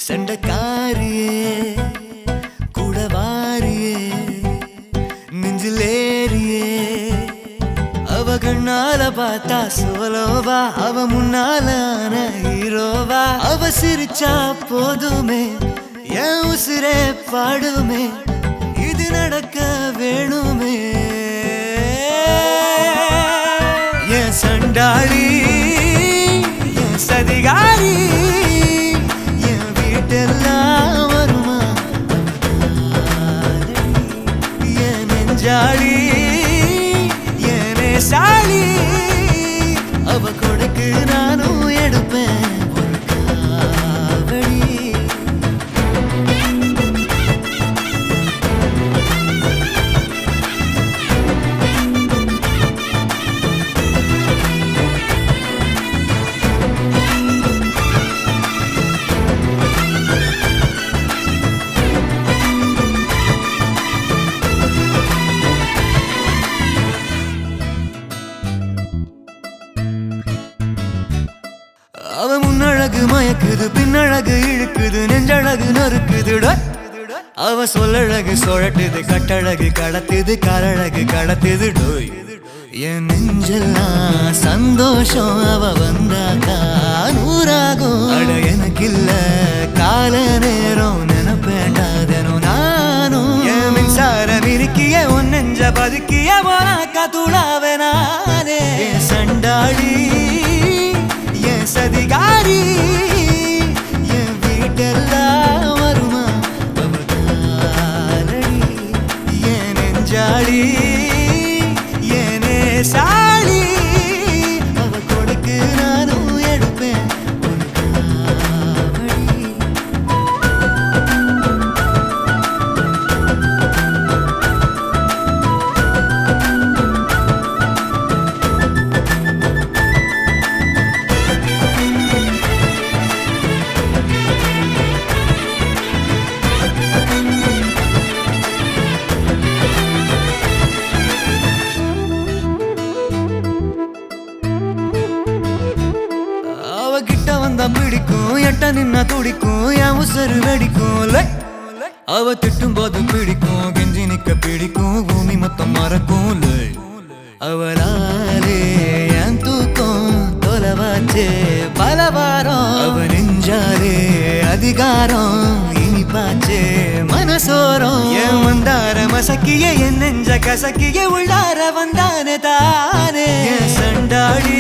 சண்டக்காரியே கூடவாரியே நெஞ்சிலேரியே அவ கண்ணால பார்த்தா சோலோவா அவ முன்னால ஹீரோவா அவ சிரிச்சா போதுமே என் உசிரே பாடுமே இது நடக்க வேணுமே என் சண்டாளி என் சதிகாரி என் வீட்டெல்லாம் வருமா என் நெஞ்சாளி என் நேசாளி அவ கொடுக்கு நானும் எடுப்பேன் ஒரு காவடி அவ முன்னழகு மயக்குது பின்னழகு இழுக்குது நெஞ்சழகு நறுக்குது அவ சொல்லழகு சொழட்டுது கட்டழகு கடத்துது கரழகு கடத்துது டோய் என் நெஞ்செல்லாம் சந்தோஷம் அவ வந்தாக்கா நூறாகும் அட எனக்கு இல்ல கால நேரம் நினைப்பேண்டாதனும் நானும் என் மின்சாரம் இருக்கிய உன் நெஞ்ச பதுக்கிய போனாக்கா துளாவே நானே சண்டாளி சதிகாரி என் வீட்டெல்லாம் வருமா என் நெஞ்சாளி என் நேசாளி அவ கொடுக்கு நானும் எடுப்பேன் ஒரு காவடி கிட்ட வந்தா பிடிக்கும் எட்ட நின்னா துடிக்கும் என் உசரு வெடிக்கும் அவ திட்டும் போது பிடிக்கும் கெஞ்சி நிக்க பிடிக்கும் பூமி மொத்தம் மறக்கும் அவளாலே என் தூக்கம் தொலைவாச்சே பலவாரம் அவ நெஞ்சாலே அதிகாரம் இனிப்பாச்சே மனசோரம் என் வந்தார மசக்கிய என் நெஞ்ச கசக்கிய உள்ளார வந்தானே தானே என் சண்டாளி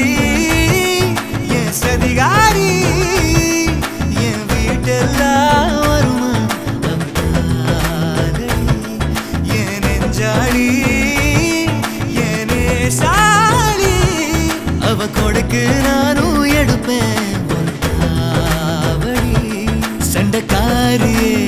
சதிகாரி என் வீட்டெல்லாம் வருமா என் நெஞ்சாளி என் நேசாளி அவ கொடுக்கு நானும் எடுப்பேன் ஒரு காவடி சண்டக்காரியே